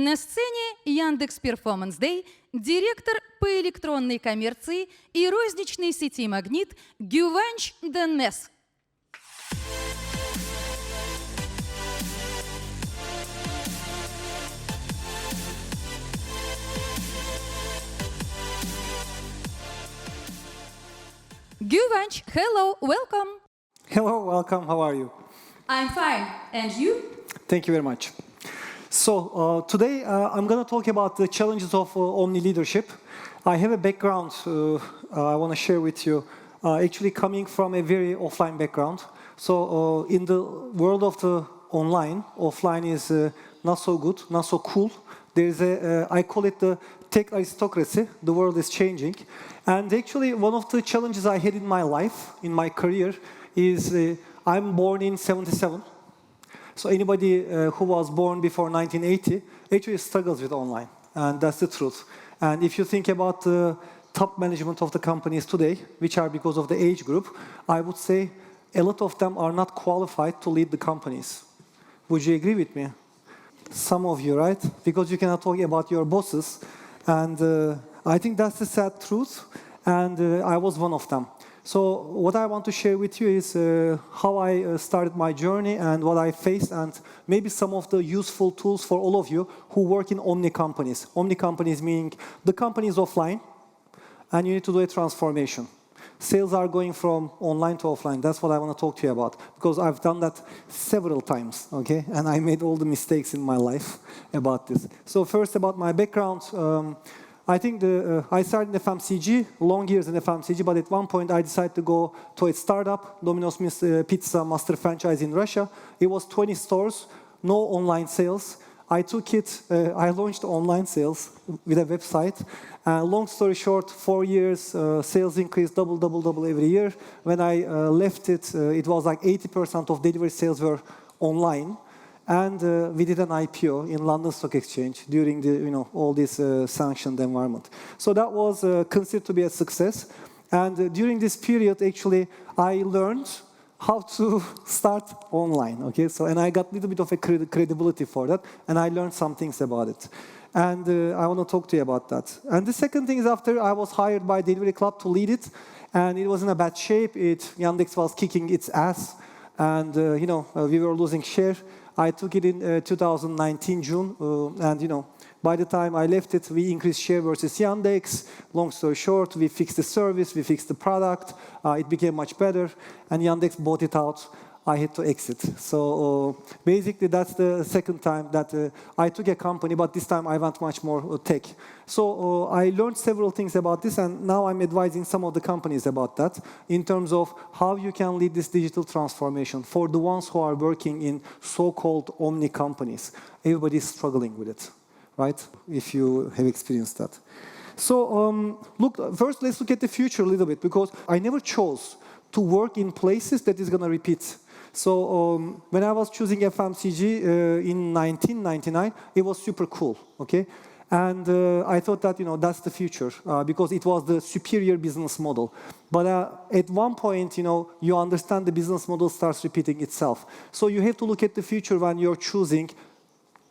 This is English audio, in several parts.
На сцене Yandex Performance Day директор по электронной коммерции и розничной сети «Магнит» Гюванч Донмез. Гюванч, hello, welcome. Hello, welcome. How are you? I'm fine. And you? Thank you very much. So today I'm going to talk about the challenges of Omni leadership. I have a background I want to share with you, actually coming from a very offline background. So in the world of the online, offline is not so good, not so cool. There's I call it the tech aristocracy. The world is changing. And actually one of the challenges I had in my life, in my career, is I'm born in 1977. So anybody who was born before 1980 actually struggles with online, and that's the truth. And if you think about the top management of the companies today, which are because of the age group, I would say a lot of them are not qualified to lead the companies. Would you agree with me? Some of you, right? Because you cannot talk about your bosses, and I think that's the sad truth, and I was one of them. So what I want to share with you is how I started my journey and what I faced, and maybe some of the useful tools for all of you who work in Omni companies. Omni companies meaning the company is offline, and you need to do a transformation. Sales are going from online to offline. That's what I want to talk to you about, because I've done that several times, okay? And I made all the mistakes in my life about this. So first, about my background. I think I started in FMCG, long years in FMCG, but at one point I decided to go to a startup, Domino's Pizza Master Franchise in Russia. It was 20 stores, no online sales. I took it, I launched online sales with a website. Long story short, 4 years, sales increased double every year. When I left it, it was like 80% of delivery sales were online. And we did an IPO in London Stock Exchange during the, all this sanctioned environment. So that was considered to be a success. And during this period, actually, I learned how to start online. Okay, so and I got a little bit of a credibility for that, and I learned some things about it. And I want to talk to you about that. And the second thing is, after I was hired by Delivery Club to lead it, and it was in a bad shape. Yandex was kicking its ass, and we were losing share. I took it in 2019 June, and by the time I left it, we increased share versus Yandex. Long story short, we fixed the service, we fixed the product, it became much better, and Yandex bought it out. I had to exit. So basically, that's the second time that I took a company, but this time I went much more tech. So I learned several things about this, and now I'm advising some of the companies about that in terms of how you can lead this digital transformation for the ones who are working in so-called omni companies. Everybody's struggling with it, right? If you have experienced that. So first let's look at the future a little bit, because I never chose to work in places that is going to repeat. So when I was choosing FMCG in 1999, it was super cool, okay? And I thought that, that's the future, because it was the superior business model. But at one point, you understand the business model starts repeating itself. So you have to look at the future when you're choosing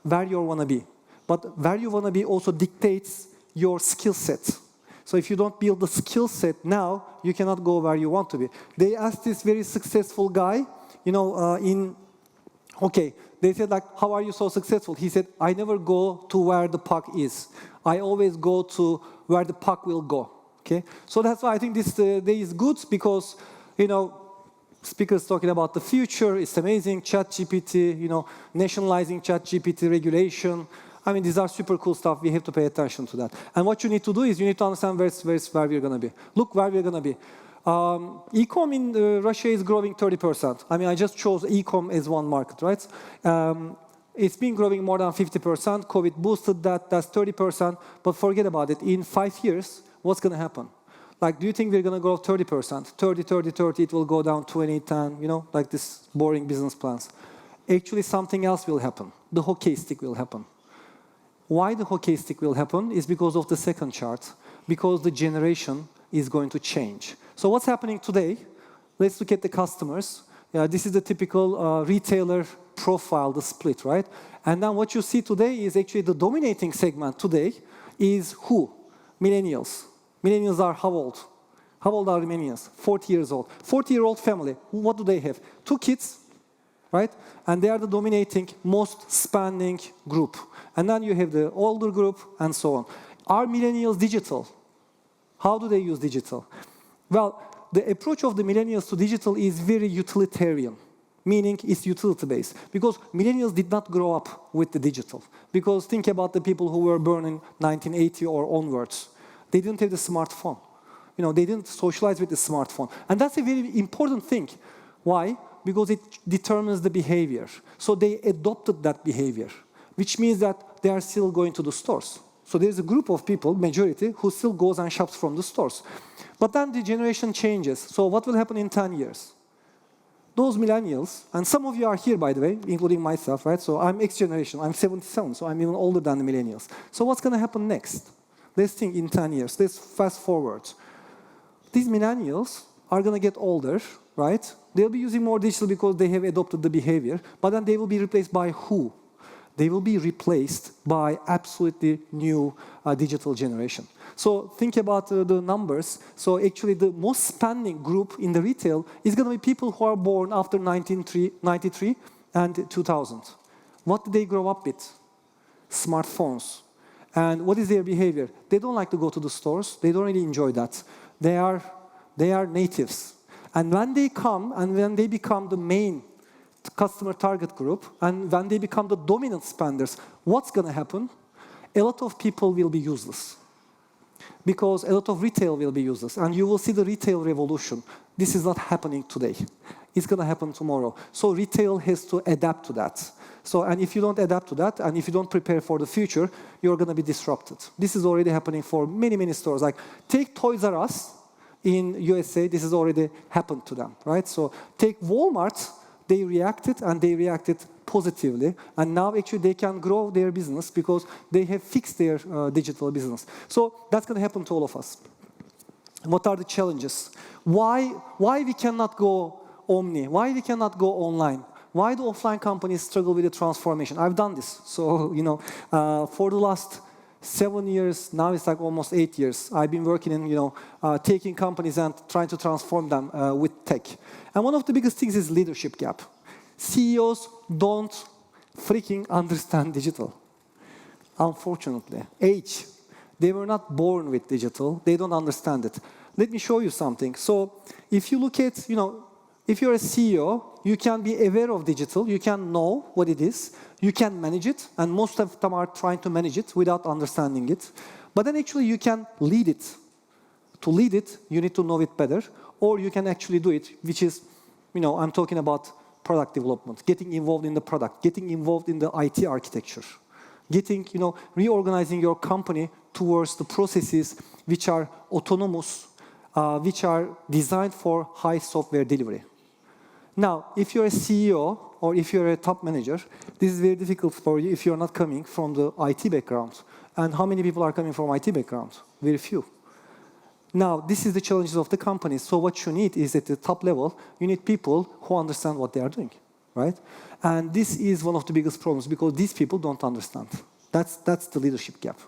where you want to be. But where you want to be also dictates your skill set. So if you don't build the skill set now, you cannot go where you want to be. They asked this very successful guy, they said, like, how are you so successful? He said, I never go to where the puck is. I always go to where the puck will go, okay? So that's why I think this day is good, because, speakers talking about the future, it's amazing, ChatGPT, nationalizing ChatGPT regulation. I mean, these are super cool stuff. We have to pay attention to that. And what you need to do is you need to understand where we're going to be. Look where we're going to be. E-com in Russia is growing 30%. I mean, I just chose e-com as one market, right? It's been growing more than 50%. COVID boosted that. That's 30%. But forget about it. In 5 years, what's going to happen? Like, do you think we're going to grow 30%? 30, it will go down 20, 10, like this boring business plans. Actually, something else will happen. The hockey stick will happen. Why the hockey stick will happen is because of the second chart, because the generation is going to change. So what's happening today? Let's look at the customers. This is the typical retailer profile, the split, right? And then what you see today is actually the dominating segment today is who? Millennials. Millennials are how old? How old are millennials? 40 years old. 40-year-old family. What do they have? 2 kids, right? And they are the dominating, most spending group. And then you have the older group and so on. Are millennials digital? How do they use digital? Well, the approach of the millennials to digital is very utilitarian, meaning it's utility-based. Because millennials did not grow up with the digital. Because think about the people who were born in 1980 or onwards. They didn't have the smartphone. They didn't socialize with the smartphone. And that's a very important thing. Why? Because it determines the behavior. So they adopted that behavior, which means that they are still going to the stores. So there's a group of people, majority, who still goes and shops from the stores. But then the generation changes. So what will happen in 10 years? Those millennials, and some of you are here, by the way, including myself, right? So I'm X generation. I'm 77, so I'm even older than the millennials. So what's going to happen next? Let's think in 10 years. Let's fast forward. These millennials are going to get older, right? They'll be using more digital because they have adopted the behavior, but then they will be replaced by who? They will be replaced by absolutely new digital generation. So think about the numbers. So actually the most spending group in the retail is going to be people who are born after 1993 and 2000. What did they grow up with? Smartphones. And what is their behavior? They don't like to go to the stores. They don't really enjoy that. They are natives. And when they come and when they become the main customer target group, and when they become the dominant spenders, what's going to happen? A lot of people will be useless. Because a lot of retail will be useless. And you will see the retail revolution. This is not happening today. It's going to happen tomorrow. So retail has to adapt to that. And if you don't adapt to that, and if you don't prepare for the future, you're going to be disrupted. This is already happening for many, many stores. Like, take Toys R Us in USA. This has already happened to them, right? So take Walmart. They reacted, and they reacted positively. And now, actually, they can grow their business because they have fixed their digital business. So that's going to happen to all of us. What are the challenges? Why we cannot go omni? Why we cannot go online? Why do offline companies struggle with the transformation? I've done this. So, for the last 7 years, now it's like almost 8 years, I've been working in, taking companies and trying to transform them with tech. And one of the biggest things is leadership gap. CEOs don't freaking understand digital, unfortunately. Age. They were not born with digital. They don't understand it. Let me show you something. So if you look at, if you're a CEO, you can be aware of digital, you can know what it is, you can manage it, and most of them are trying to manage it without understanding it. But then actually you can lead it. To lead it, you need to know it better, or you can actually do it, which is, I'm talking about product development, getting involved in the product, getting involved in the IT architecture, getting, reorganizing your company towards the processes which are autonomous, which are designed for high software delivery. Now, if you're a CEO or if you're a top manager, this is very difficult for you if you're not coming from the IT background. And how many people are coming from IT background? Very few. Now, this is the challenges of the company. So what you need is at the top level, you need people who understand what they are doing, right? And this is one of the biggest problems because these people don't understand. That's the leadership gap.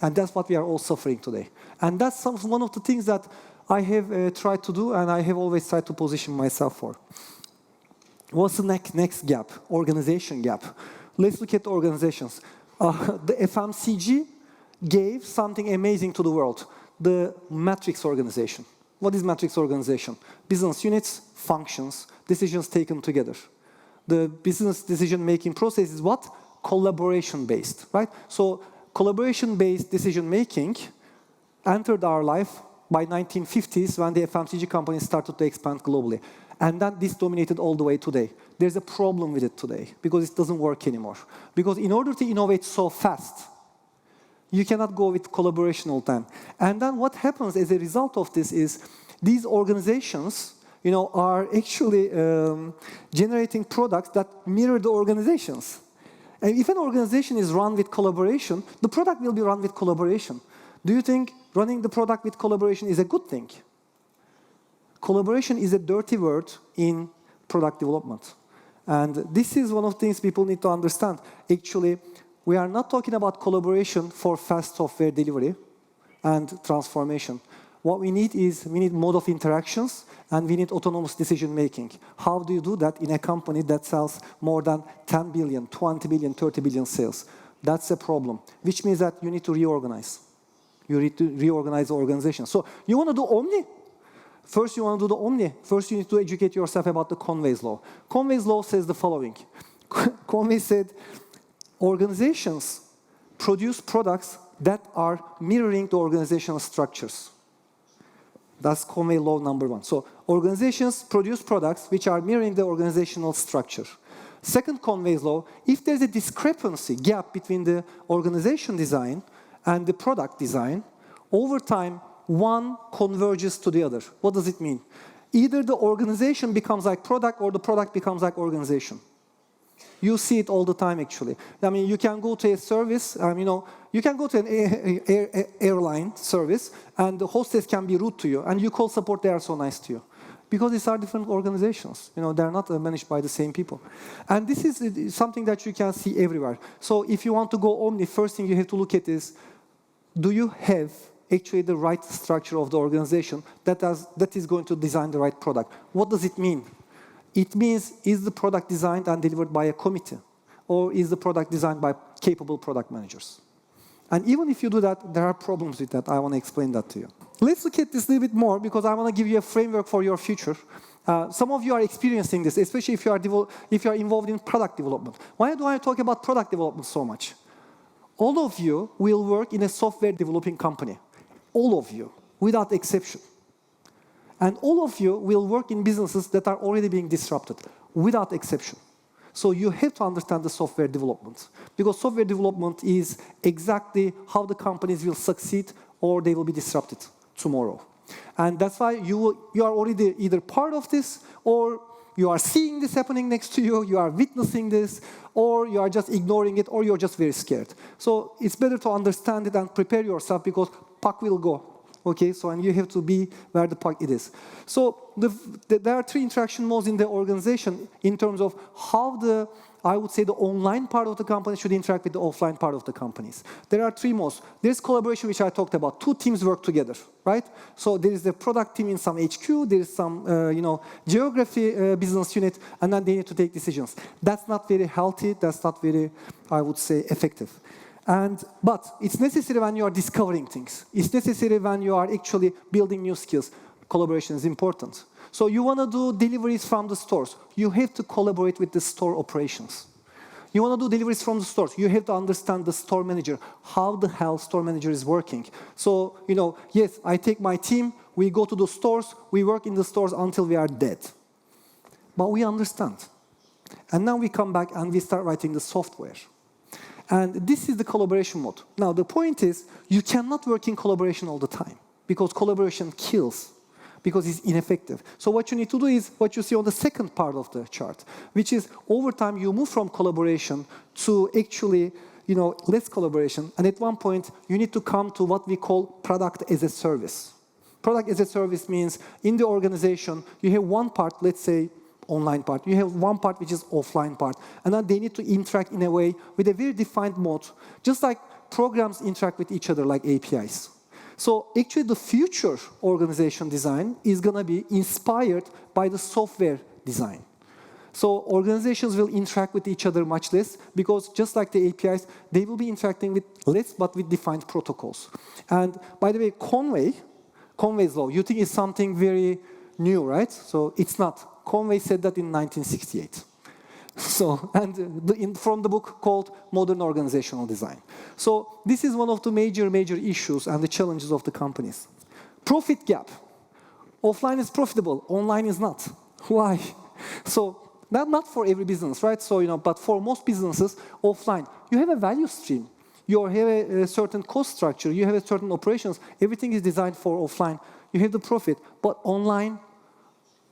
And that's what we are all suffering today. And that's one of the things that I have tried to do and I have always tried to position myself for. What's the next gap? Organization gap. Let's look at organizations. The FMCG gave something amazing to the world. The matrix organization. What is matrix organization? Business units, functions, decisions taken together. The business decision-making process is what? Collaboration-based, right? So collaboration-based decision-making entered our life by 1950s when the FMCG companies started to expand globally. And then this dominated all the way today. There's a problem with it today because it doesn't work anymore. Because in order to innovate so fast, you cannot go with collaboration all the time. And then what happens as a result of this is these organizations, are actually generating products that mirror the organizations. And if an organization is run with collaboration, the product will be run with collaboration. Do you think running the product with collaboration is a good thing? Collaboration is a dirty word in product development. And this is one of the things people need to understand. Actually, we are not talking about collaboration for fast software delivery and transformation. What we need is, we need mode of interactions, and we need autonomous decision making. How do you do that in a company that sells more than 10 billion, 20 billion, 30 billion sales? That's a problem, which means that you need to reorganize. You need to reorganize the organization. So you want to do Omni? First, you want to do the Omni. First, you need to educate yourself about the Conway's Law. Conway's Law says the following. Conway said, organizations produce products that are mirroring the organizational structures. That's Conway Law number one. So organizations produce products which are mirroring the organizational structure. Second Conway's Law, if there's a discrepancy, gap between the organization design and the product design, over time, one converges to the other. What does it mean? Either the organization becomes like product or the product becomes like organization. You see it all the time, actually. I mean, you can go to a service, you can go to an airline service, and the hostess can be rude to you, and you call support, they are so nice to you. Because these are different organizations. They're not managed by the same people. And this is something that you can see everywhere. So if you want to go Omni, first thing you have to look at is, do you have actually the right structure of the organization that is going to design the right product? What does it mean? It means, is the product designed and delivered by a committee? Or is the product designed by capable product managers? And even if you do that, there are problems with that. I want to explain that to you. Let's look at this a little bit more, because I want to give you a framework for your future. Some of you are experiencing this, especially if you are involved in product development. Why do I talk about product development so much? All of you will work in a software developing company. All of you, without exception. And all of you will work in businesses that are already being disrupted, without exception. So you have to understand the software development, because software development is exactly how the companies will succeed or they will be disrupted tomorrow. And that's why you are already either part of this, or you are seeing this happening next to you, you are witnessing this, or you are just ignoring it, or you're just very scared. So it's better to understand it and prepare yourself, because puck will go. Okay, so and you have to be where the puck it is. So there are three interaction modes in the organization in terms of how I would say the online part of the company should interact with the offline part of the companies. There are three modes. There's collaboration, which I talked about. Two teams work together, right? So there is the product team in some HQ, there is some geography business unit, and then they need to take decisions. That's not very healthy. That's not very, I would say, effective. But it's necessary when you are discovering things. It's necessary when you are actually building new skills. Collaboration is important. So you want to do deliveries from the stores. You have to collaborate with the store operations. You want to do deliveries from the stores. You have to understand the store manager, how the hell store manager is working. So, yes, I take my team, we go to the stores, we work in the stores until we are dead. But we understand. And now we come back and we start writing the software. And this is the collaboration mode. Now, the point is, you cannot work in collaboration all the time, because collaboration kills, because it's ineffective. So what you need to do is what you see on the second part of the chart, which is over time you move from collaboration to actually, less collaboration. And at one point, you need to come to what we call product as a service. Product as a service means in the organization, you have one part, let's say, online part. You have one part which is offline part. And then they need to interact in a way with a very defined mode, just like programs interact with each other like APIs. So actually the future organization design is going to be inspired by the software design. So organizations will interact with each other much less, because just like the APIs, they will be interacting with less but with defined protocols. And by the way, Conway's Law, you think it's something very new, right? So it's not. Conway said that in 1968. So, and from the book called Modern Organizational Design. So this is one of the major issues and the challenges of the companies. Profit gap. Offline is profitable, online is not. Why? So not for every business, right? So, but for most businesses, offline, you have a value stream. You have a certain cost structure, you have a certain operations, everything is designed for offline. You have the profit, but online,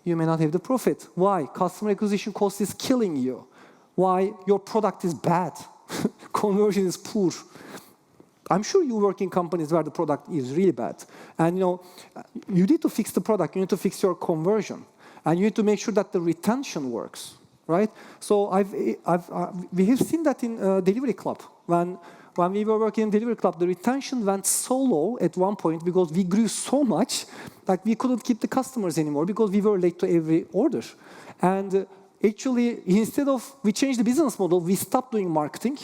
you may not have the profit. Why? Customer acquisition cost is killing you. Why? Your product is bad. Conversion is poor. I'm sure you work in companies where the product is really bad. And you need to fix the product. You need to fix your conversion. And you need to make sure that the retention works, right? So we have seen that in Delivery Club. When we were working in Delivery Club, the retention went so low at one point because we grew so much that we couldn't keep the customers anymore because we were late to every order. And actually, we changed the business model, we stopped doing marketing,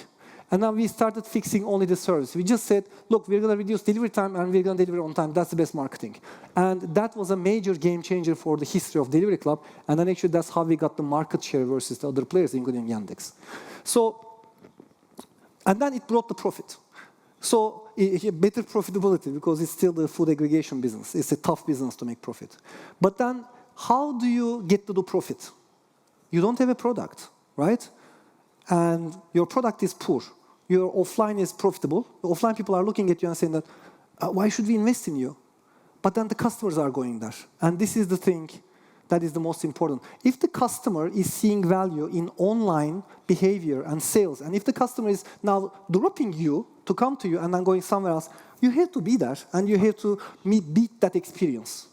and then we started fixing only the service. We just said, look, we're going to reduce delivery time and we're going to deliver on time. That's the best marketing. And that was a major game changer for the history of Delivery Club. And then actually that's how we got the market share versus the other players, including Yandex. And then it brought the profit. So better profitability because it's still the food aggregation business. It's a tough business to make profit. But then how do you get to do profit? You don't have a product, right? And your product is poor. Your offline is profitable. The offline people are looking at you and saying that, why should we invest in you? But then the customers are going there. And this is the thing that is the most important. If the customer is seeing value in online behavior and sales, and if the customer is now dropping you to come to you and then going somewhere else, you have to be there and you have to beat that experience.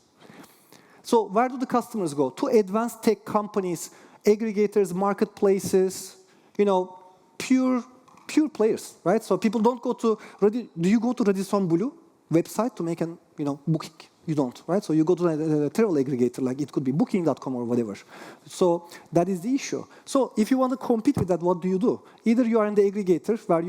So where do the customers go? To advanced tech companies, aggregators, marketplaces, pure players, right? So people don't go to, do you go to Radisson Blu website to make an, booking? You don't, right? So you go to a travel aggregator, like it could be booking.com or whatever. So that is the issue. So if you want to compete with that, what do you do? Either you are in the aggregator where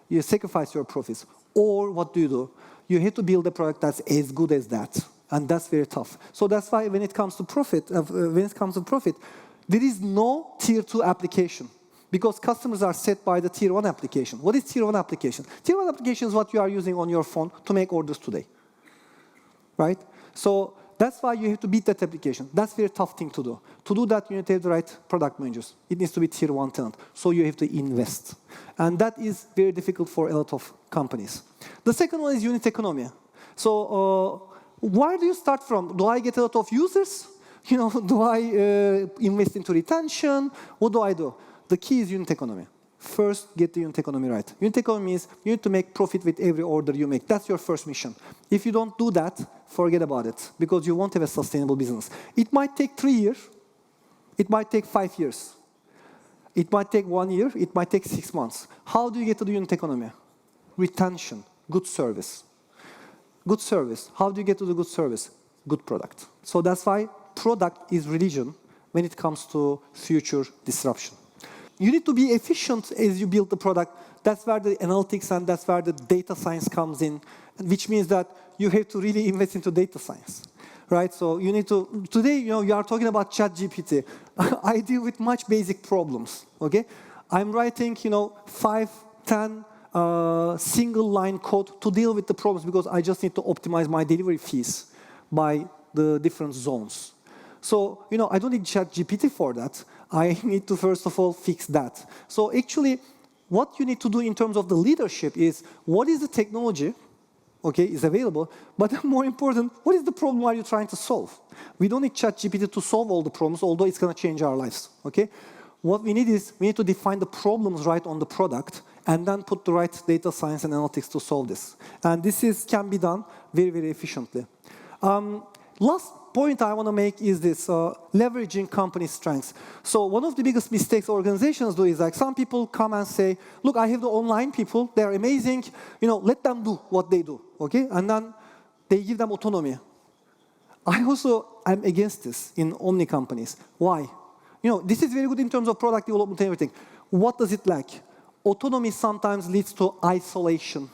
you sacrifice your profits, or what do? You have to build a product that's as good as that. And that's very tough. So that's why when it comes to profit, there is no tier 2 application. Because customers are set by the tier 1 application. What is tier 1 application? Tier 1 application is what you are using on your phone to make orders today. Right? So that's why you have to beat that application. That's a very tough thing to do. To do that, you need to have the right product managers. It needs to be tier 1 talent. So you have to invest. And that is very difficult for a lot of companies. The second one is unit economy. So where do you start from? Do I get a lot of users? Do I invest into retention? What do I do? The key is unit economy. First, get the unit economy right. Unit economy means you need to make profit with every order you make. That's your first mission. If you don't do that, forget about it, because you won't have a sustainable business. It might take 3 years. It might take 5 years. It might take 1 year. It might take 6 months. How do you get to the unit economy? Retention, good service. Good service. How do you get to the good service? Good product. So that's why product is religion when it comes to future disruption. You need to be efficient as you build the product. That's where the analytics and that's where the data science comes in, which means that you have to really invest into data science, right? So you need to, today, you are talking about ChatGPT. I deal with much basic problems, okay? I'm writing, 5, 10 single line code to deal with the problems because I just need to optimize my delivery fees by the different zones. So, I don't need ChatGPT for that. I need to, first of all, fix that. So actually, what you need to do in terms of the leadership is, what is the technology, is available, but more important, what is the problem are you trying to solve? We don't need ChatGPT to solve all the problems, although it's going to change our lives, okay? What we need is, we need to define the problems right on the product, and then put the right data science and analytics to solve this. And this can be done very, very efficiently. Last point I want to make is this, leveraging company strengths. So one of the biggest mistakes organizations do is like some people come and say, look, I have the online people, they're amazing, let them do what they do, okay? And then they give them autonomy. I'm against this in omni companies. Why? This is very good in terms of product development and everything. What does it lack? Autonomy sometimes leads to isolation.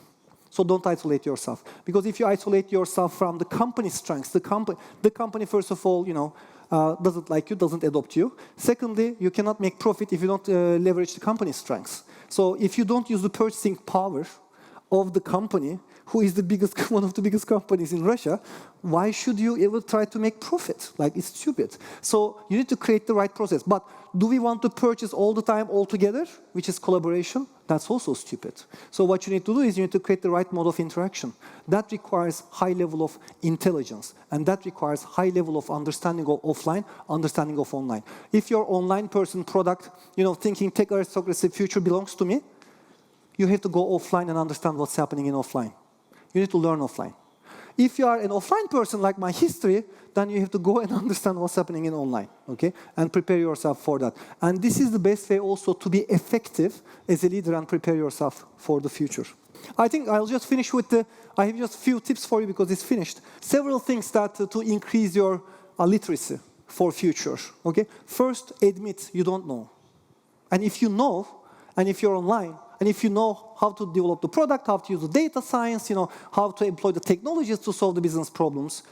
So don't isolate yourself. Because if you isolate yourself from the company's strengths, the company, first of all, doesn't like you, doesn't adopt you. Secondly, you cannot make profit if you don't leverage the company's strengths. So if you don't use the purchasing power of the company, who is one of the biggest companies in Russia, why should you ever try to make profit? Like, it's stupid. So you need to create the right process. But do we want to purchase all the time, all together, which is collaboration? That's also stupid. So what you need to do is you need to create the right mode of interaction. That requires high level of intelligence, and that requires high level of understanding of offline, understanding of online. If your online person product, thinking tech aristocracy, future belongs to me, you have to go offline and understand what's happening in offline. You need to learn offline. if you are an offline person like my history, then you have to go and understand what's happening in online, okay? And prepare yourself for that. And this is the best way also to be effective as a leader and prepare yourself for the future. I think I'll just finish with I have just a few tips for you because it's finished. Several things that to increase your literacy for future, okay? First, admit you don't know. And if you know, and if you're online, and if you know how to develop the product, how to use the data science, how to employ the technologies to solve the business problems,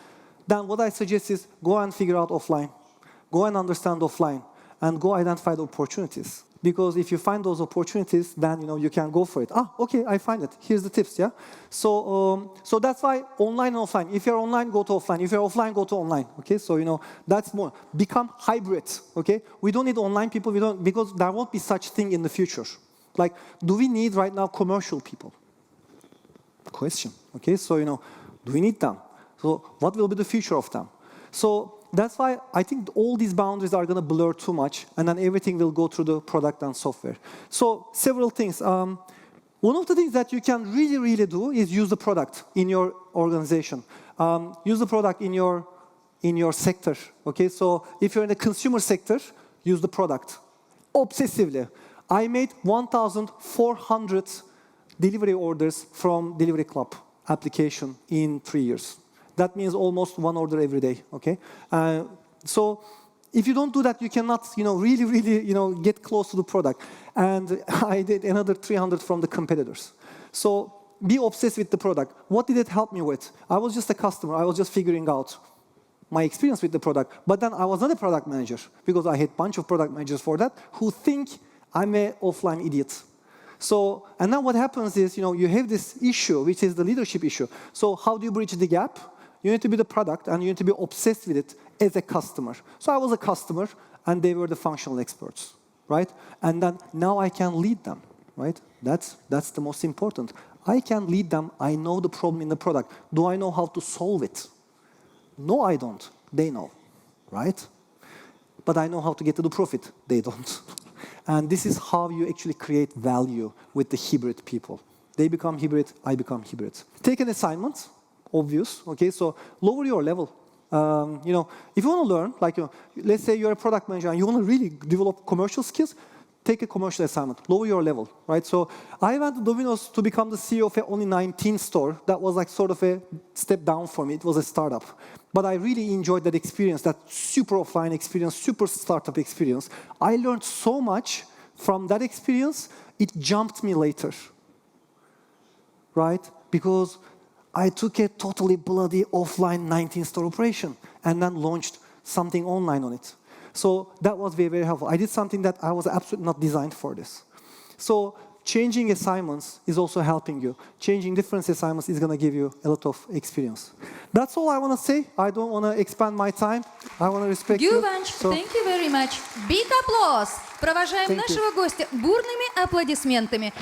then what I suggest is go and figure out offline. Go and understand offline. And go identify the opportunities. Because if you find those opportunities, then you can go for it. Okay, I find it. Here's the tips, yeah? So that's why online and offline. If you're online, go to offline. If you're offline, go to online. Okay, so that's more. Become hybrid, okay? We don't need online people, because there won't be such thing in the future. Like, do we need right now commercial people? Question, okay? So, do we need them? So what will be the future of them? So that's why I think all these boundaries are going to blur too much, and then everything will go through the product and software. So several things. One of the things that you can really, really do is use the product in your organization. Use the product in your sector. Okay, so if you're in the consumer sector, use the product obsessively. I made 1,400 delivery orders from Delivery Club application in 3 years. That means almost one order every day, okay? So if you don't do that, you cannot, really, really, get close to the product. And I did another 300 from the competitors. So be obsessed with the product. What did it help me with? I was just a customer. I was just figuring out my experience with the product. But then I was not a product manager, because I had a bunch of product managers for that who think I'm an offline idiot. So, and then what happens is, you have this issue, which is the leadership issue. So how do you bridge the gap? You need to be the product, and you need to be obsessed with it as a customer. So I was a customer, and they were the functional experts, right? And then now I can lead them, right? That's the most important. I can lead them. I know the problem in the product. Do I know how to solve it? No, I don't. They know, right? But I know how to get to the profit. They don't. And this is how you actually create value with the hybrid people. They become hybrid, I become hybrid. Take an assignment. Obvious, okay? So lower your level. If you want to learn, like, let's say you're a product manager and you want to really develop commercial skills, take a commercial assignment. Lower your level, right? So I went to Domino's to become the CEO of a only 19 store. That was like sort of a step down for me. It was a startup. But I really enjoyed that experience, that super offline experience, super startup experience. I learned so much from that experience, it jumped me later, right? Because I took a totally bloody offline 19-store operation and then launched something online on it. So that was very, very helpful. I did something that I was absolutely not designed for this. So changing assignments is also helping you. Changing different assignments is going to give you a lot of experience. That's all I want to say. I don't want to expand my time. I want to respect you. Гюванч, thank you very much. Big applause. Провожаем Thank you. нашего гостя бурными аплодисментами.